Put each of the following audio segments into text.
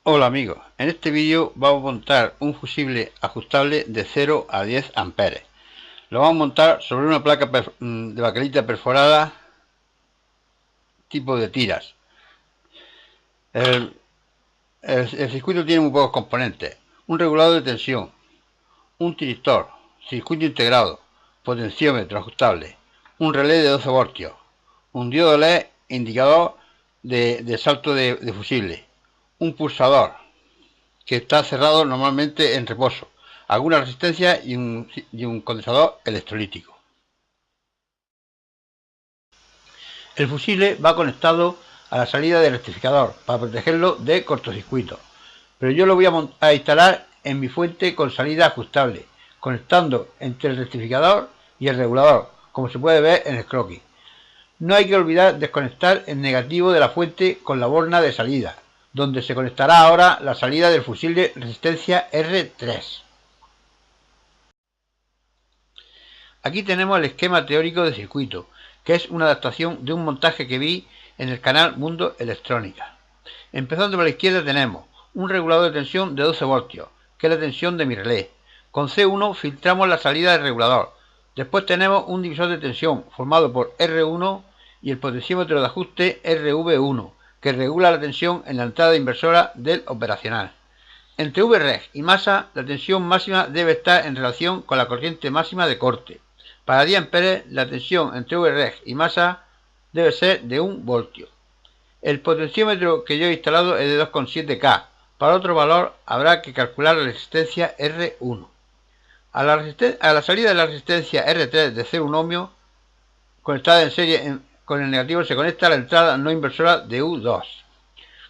Hola amigos, en este vídeo vamos a montar un fusible ajustable de 0 a 10 amperes. Lo vamos a montar sobre una placa de baquelita perforada tipo de tiras. El circuito tiene muy pocos componentes: un regulador de tensión, un tiristor, circuito integrado, potenciómetro ajustable, un relé de 12 voltios, un diodo LED indicador de salto de fusible, un pulsador que está cerrado normalmente en reposo, alguna resistencia y un condensador electrolítico. El fusible va conectado a la salida del rectificador para protegerlo de cortocircuito, pero yo lo voy a instalar en mi fuente con salida ajustable, conectando entre el rectificador y el regulador, como se puede ver en el croquis. No hay que olvidar desconectar el negativo de la fuente con la borna de salida, donde se conectará ahora la salida del fusible resistencia R3. Aquí tenemos el esquema teórico de circuito, que es una adaptación de un montaje que vi en el canal Mundo Electrónica. Empezando por la izquierda tenemos un regulador de tensión de 12 voltios, que es la tensión de mi relé. Con C1 filtramos la salida del regulador. Después tenemos un divisor de tensión formado por R1 y el potenciómetro de ajuste RV1, que regula la tensión en la entrada inversora del operacional. Entre Vreg y masa, la tensión máxima debe estar en relación con la corriente máxima de corte. Para 10 amperes, la tensión entre Vreg y masa debe ser de 1 voltio. El potenciómetro que yo he instalado es de 2,7K. Para otro valor habrá que calcular la resistencia R1. A la salida de la resistencia R3 de 0,1 ohmio, conectada en serie con el negativo, se conecta a la entrada no inversora de U2.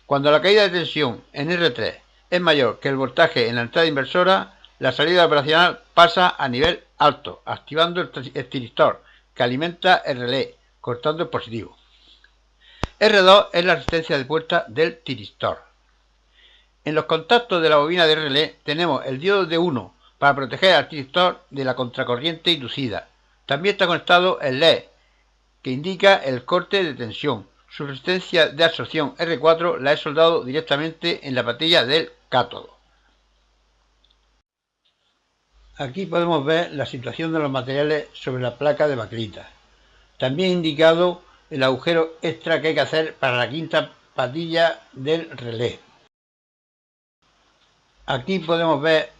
Cuando la caída de tensión en R3 es mayor que el voltaje en la entrada inversora, la salida operacional pasa a nivel alto, activando el tiristor, que alimenta el relé, cortando el positivo. R2 es la resistencia de puerta del tiristor. En los contactos de la bobina de relé tenemos el diodo de 1 para proteger al tiristor de la contracorriente inducida. También está conectado el LED, que indica el corte de tensión. Su resistencia de absorción R4 la he soldado directamente en la patilla del cátodo. Aquí podemos ver la situación de los materiales sobre la placa de baquelita. También he indicado el agujero extra que hay que hacer para la quinta patilla del relé. Aquí podemos ver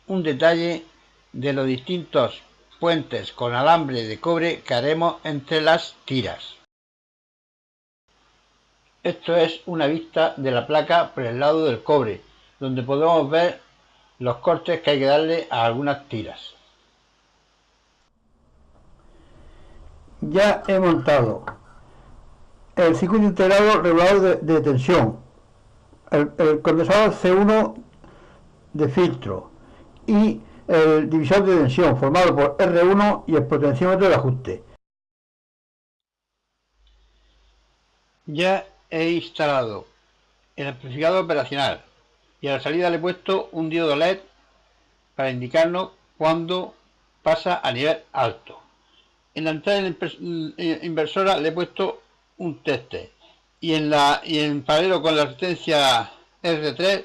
un detalle de los distintos puentes con alambre de cobre que haremos entre las tiras. Esto es una vista de la placa por el lado del cobre, donde podemos ver los cortes que hay que darle a algunas tiras. Ya he montado el circuito integrado regulador de tensión, el condensador C1 de filtro y el divisor de tensión formado por R1 y el potenciómetro de ajuste. Ya he instalado el amplificador operacional y a la salida le he puesto un diodo LED para indicarnos cuando pasa a nivel alto. En la entrada inversora le he puesto un tester y en paralelo con la resistencia R3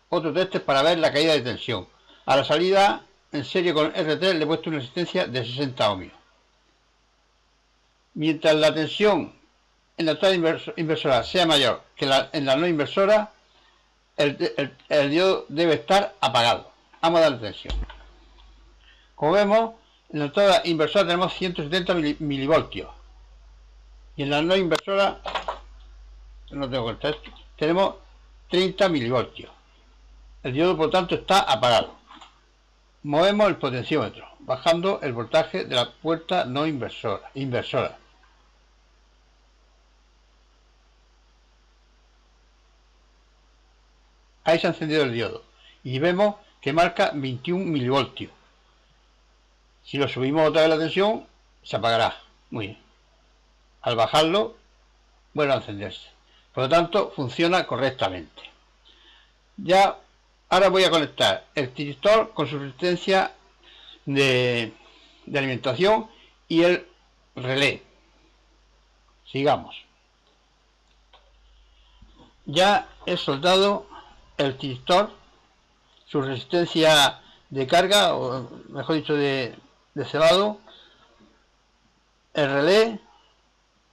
otro tester para ver la caída de tensión. A la salida en serie con R3 le he puesto una resistencia de 60 ohmios. Mientras la tensión en la entrada inversora sea mayor que en la no inversora, el diodo debe estar apagado. Vamos a darle tensión. Como vemos, en la entrada inversora tenemos 170 milivoltios y en la no inversora, no tengo cuenta esto, tenemos 30 milivoltios. El diodo, por tanto, está apagado. Movemos el potenciómetro, bajando el voltaje de la puerta no inversora. Ahí se ha encendido el diodo y vemos que marca 21 milivoltios. Si lo subimos otra vez la tensión, se apagará. Muy bien. Al bajarlo, vuelve a encenderse. Por lo tanto, funciona correctamente. Ya, ahora voy a conectar el tiristor con su resistencia de alimentación y el relé. Sigamos. Ya he soldado el tristor, su resistencia de carga, o mejor dicho de cebado, el relé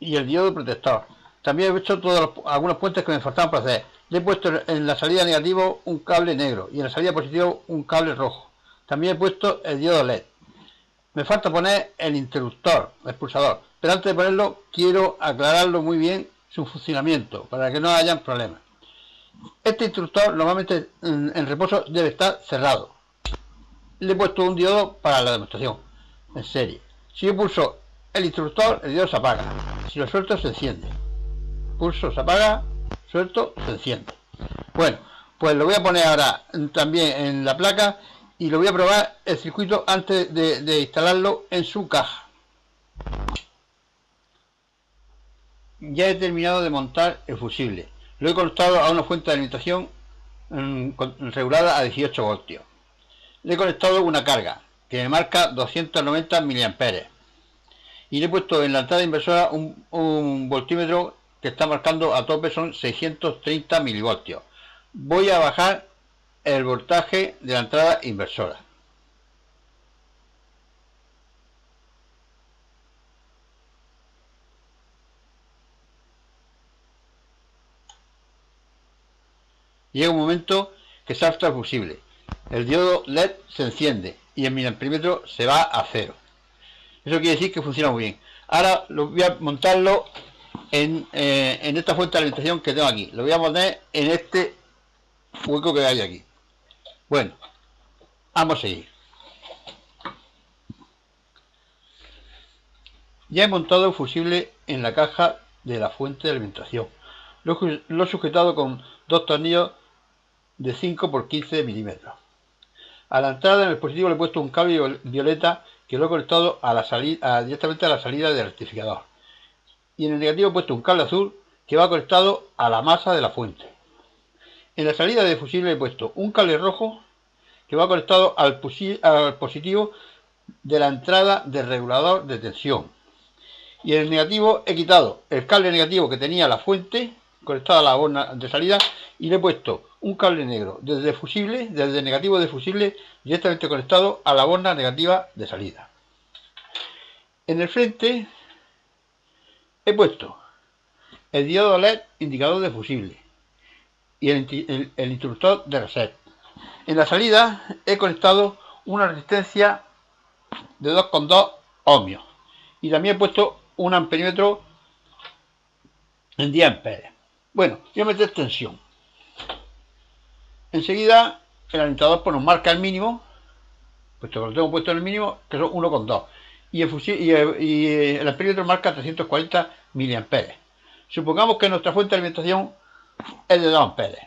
y el diodo protector. También he hecho algunos puentes que me faltaban para hacer. Le he puesto en la salida negativo un cable negro y en la salida positivo un cable rojo. También he puesto el diodo LED. Me falta poner el interruptor, el pulsador, pero antes de ponerlo quiero aclararlo muy bien su funcionamiento para que no hayan problemas. Este interruptor normalmente en reposo debe estar cerrado. Le he puesto un diodo para la demostración en serie. Si yo pulso el interruptor, el diodo se apaga. Si lo suelto, se enciende. Pulso, se apaga, suelto, se enciende. Bueno, pues lo voy a poner ahora también en la placa y lo voy a probar el circuito antes de instalarlo en su caja. Ya he terminado de montar el fusible. Lo he conectado a una fuente de alimentación regulada a 18 voltios. Le he conectado una carga que me marca 290 mA y le he puesto en la entrada inversora un voltímetro que está marcando a tope, son 630 milivoltios. Voy a bajar el voltaje de la entrada inversora. Llega un momento que salta el fusible. El diodo LED se enciende y el miliamperímetro se va a cero. Eso quiere decir que funciona muy bien. Ahora voy a montarlo en esta fuente de alimentación que tengo aquí. Lo voy a poner en este hueco que hay aquí. Bueno, vamos a seguir. Ya he montado el fusible en la caja de la fuente de alimentación. Lo he sujetado con dos tornillos de 5 por 15 milímetros. A la entrada en el positivo le he puesto un cable violeta que lo he conectado a la salida, directamente a la salida del rectificador. Y en el negativo he puesto un cable azul que va conectado a la masa de la fuente. En la salida de fusible he puesto un cable rojo que va conectado al positivo de la entrada del regulador de tensión. Y en el negativo he quitado el cable negativo que tenía la fuente conectado a la borna de salida y le he puesto un cable negro desde el negativo de fusible directamente conectado a la borna negativa de salida. En el frente he puesto el diodo LED indicador de fusible y el interruptor de reset. En la salida he conectado una resistencia de 2,2 ohmios y también he puesto un amperímetro en 10 amperes. Bueno, voy a meter tensión. Enseguida el alimentador pues nos marca el mínimo, puesto que lo tengo puesto en el mínimo, que son 1,2. Y el amperímetro marca 340 miliamperes. Supongamos que nuestra fuente de alimentación es de 2 amperes.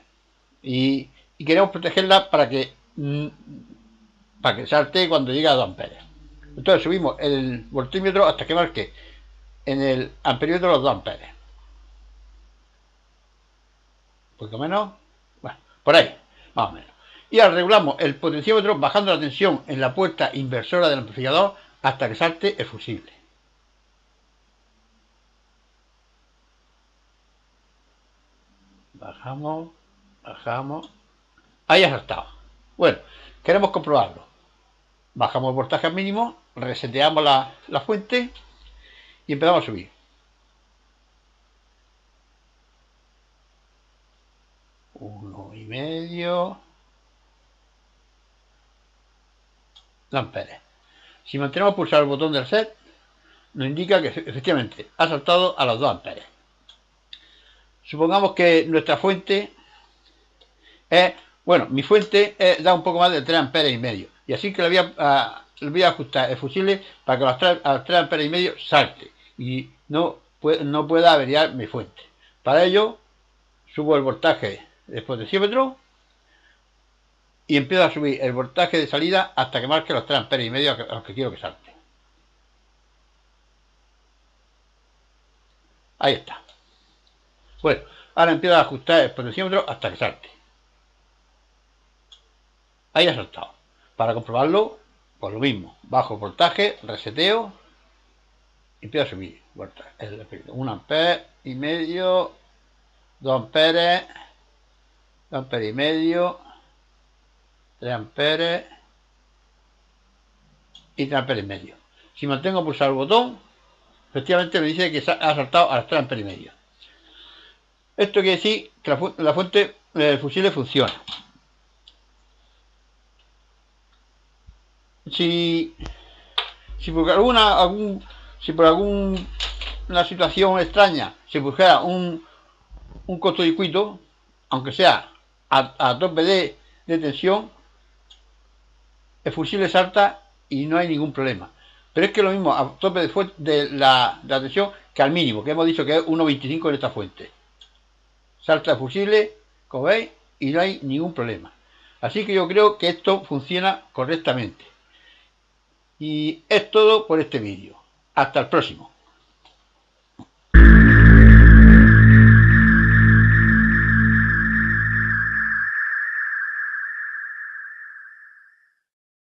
Y queremos protegerla para que salte cuando llegue a 2 amperes. Entonces subimos el voltímetro hasta que marque en el amperímetro los 2 amperes. Un poco menos, bueno, por ahí, más o menos. Y ahora regulamos el potenciómetro bajando la tensión en la puerta inversora del amplificador hasta que salte el fusible. Bajamos, ahí ha saltado. Bueno, queremos comprobarlo. Bajamos el voltaje al mínimo, reseteamos la fuente y empezamos a subir. 1,5 amperes. Si mantenemos pulsado el botón del set, nos indica que efectivamente ha saltado a los 2 amperes. Supongamos que nuestra fuente es, bueno, mi fuente da un poco más de 3 amperes y medio. Y así que le voy a ajustar el fusible para que a los 3 amperes y medio salte y no pueda averiar mi fuente. Para ello, subo el voltaje del potenciómetro y empiezo a subir el voltaje de salida hasta que marque los 3 amperes y medio a los que quiero que salte. Ahí está. Bueno, ahora empiezo a ajustar el potenciómetro hasta que salte. Ahí ha saltado. Para comprobarlo, pues lo mismo. Bajo el voltaje, reseteo y empiezo a subir. 1 amper y medio, 2 amperes, amperes y medio, 3 amperes y 3 amperes y medio. Si mantengo pulsado el botón, efectivamente me dice que ha saltado a las 3 amperes y medio. Esto quiere decir que la fuente del fusible funciona. Si por alguna situación extraña se produjera un cortocircuito, aunque sea a tope de tensión, el fusible salta y no hay ningún problema. Pero es que lo mismo a tope de la tensión que al mínimo, que hemos dicho que es 1,25 en esta fuente. Salta el fusible, como veis, y no hay ningún problema. Así que yo creo que esto funciona correctamente. Y es todo por este vídeo. Hasta el próximo.